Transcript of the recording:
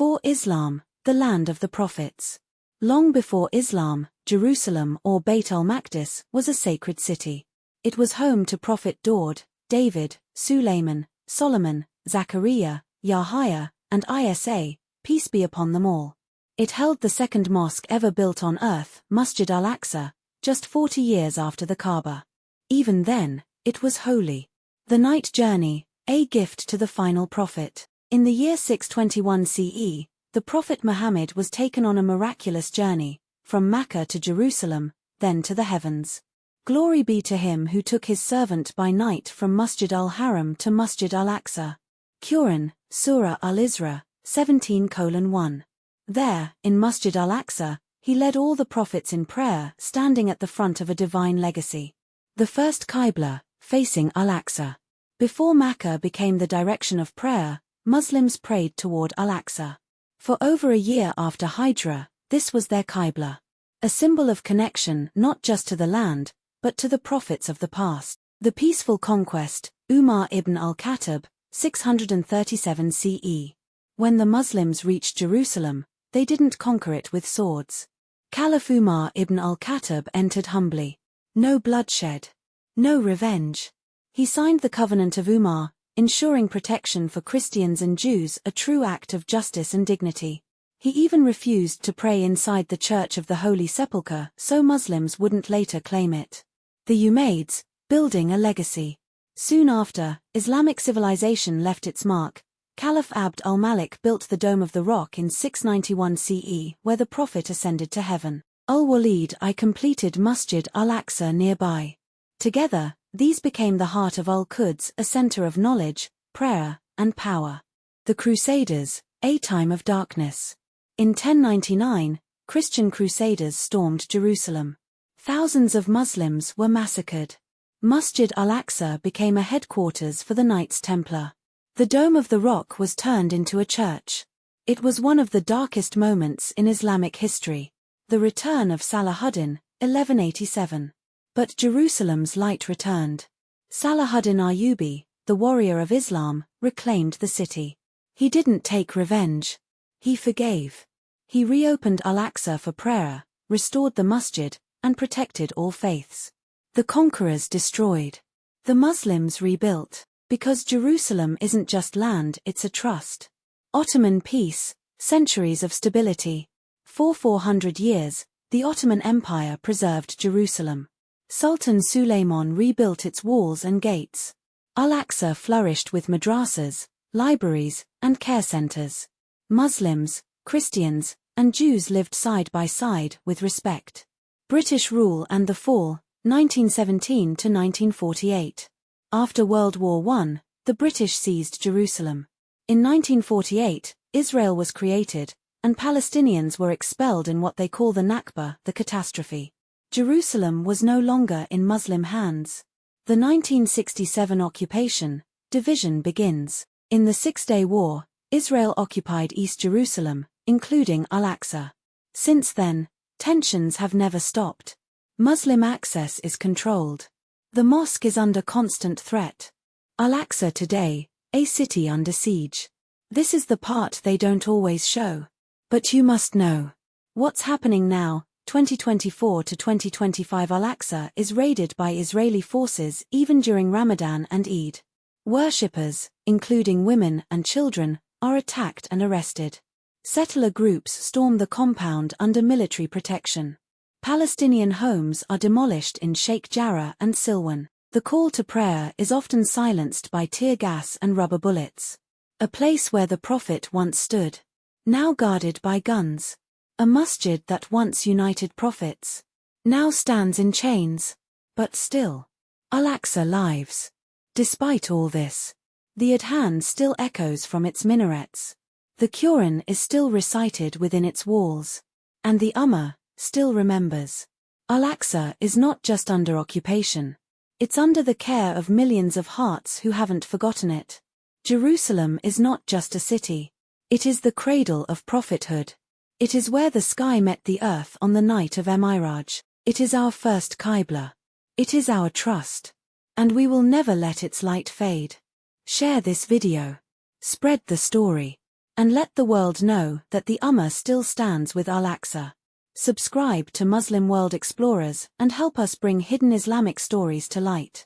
4. Islam, the land of the prophets. Long before Islam, Jerusalem or Beit al-Maqdis was a sacred city. It was home to Prophet Daud, David, Suleiman, Solomon, Zachariah, Yahya, and Isa, peace be upon them all. It held the second mosque ever built on earth, Masjid Al-Aqsa, just 40 years after the Kaaba. Even then, it was holy. The night journey, a gift to the final prophet. In the year 621 CE, the Prophet Muhammad was taken on a miraculous journey, from Mecca to Jerusalem, then to the heavens. Glory be to him who took his servant by night from Masjid al-Haram to Masjid al-Aqsa. Quran, Surah al-Isra, 17:1. There, in Masjid al-Aqsa, he led all the prophets in prayer, standing at the front of a divine legacy. The first Qibla, facing Al-Aqsa. Before Mecca became the direction of prayer, Muslims prayed toward Al-Aqsa. For over a year after Hijrah, this was their Qibla. A symbol of connection not just to the land, but to the prophets of the past. The peaceful conquest, Umar ibn al-Khattab, 637 CE. When the Muslims reached Jerusalem, they didn't conquer it with swords. Caliph Umar ibn al-Khattab entered humbly. No bloodshed. No revenge. He signed the Covenant of Umar, ensuring protection for Christians and Jews, a true act of justice and dignity. He even refused to pray inside the Church of the Holy Sepulchre so Muslims wouldn't later claim it. The Umayyads, building a legacy. Soon after, Islamic civilization left its mark. Caliph Abd al-Malik built the Dome of the Rock in 691 CE, where the Prophet ascended to heaven. Al-Walid I completed Masjid Al-Aqsa nearby. Together, these became the heart of Al-Quds, a center of knowledge, prayer, and power. The Crusaders, a time of darkness. In 1099, Christian crusaders stormed Jerusalem. Thousands of Muslims were massacred. Masjid Al-Aqsa became a headquarters for the Knights Templar. The Dome of the Rock was turned into a church. It was one of the darkest moments in Islamic history. The return of Salahuddin, 1187. But Jerusalem's light returned. Salahuddin Ayyubi, the warrior of Islam, reclaimed the city. He didn't take revenge. He forgave. He reopened Al-Aqsa for prayer, restored the masjid, and protected all faiths. The conquerors destroyed. The Muslims rebuilt. Because Jerusalem isn't just land, it's a trust. Ottoman peace, centuries of stability. For 400 years, the Ottoman Empire preserved Jerusalem. Sultan Suleiman rebuilt its walls and gates. Al-Aqsa flourished with madrasas, libraries, and care centers. Muslims, Christians, and Jews lived side by side with respect. British rule and the fall, 1917 to 1948. After World War I, the British seized Jerusalem. In 1948, Israel was created, and Palestinians were expelled in what they call the Nakba, the catastrophe. Jerusalem was no longer in Muslim hands. The 1967 occupation, division begins. In the Six-Day War, Israel occupied East Jerusalem, including Al-Aqsa. Since then, tensions have never stopped. Muslim access is controlled. The mosque is under constant threat. Al-Aqsa today, a city under siege. This is the part they don't always show. But you must know. What's happening now, 2024 to 2025. Al-Aqsa is raided by Israeli forces even during Ramadan and Eid. Worshippers, including women and children, are attacked and arrested. Settler groups storm the compound under military protection. Palestinian homes are demolished in Sheikh Jarrah and Silwan. The call to prayer is often silenced by tear gas and rubber bullets. A place where the Prophet once stood. Now guarded by guns. A masjid that once united prophets. Now stands in chains. But still. Al-Aqsa lives. Despite all this. The Adhan still echoes from its minarets. The Quran is still recited within its walls. And the Ummah still remembers. Al-Aqsa is not just under occupation. It's under the care of millions of hearts who haven't forgotten it. Jerusalem is not just a city. It is the cradle of prophethood. It is where the sky met the earth on the night of Mi'raj. It is our first Qibla. It is our trust. And we will never let its light fade. Share this video. Spread the story. And let the world know that the Ummah still stands with Al-Aqsa. Subscribe to Muslim World Explorers and help us bring hidden Islamic stories to light.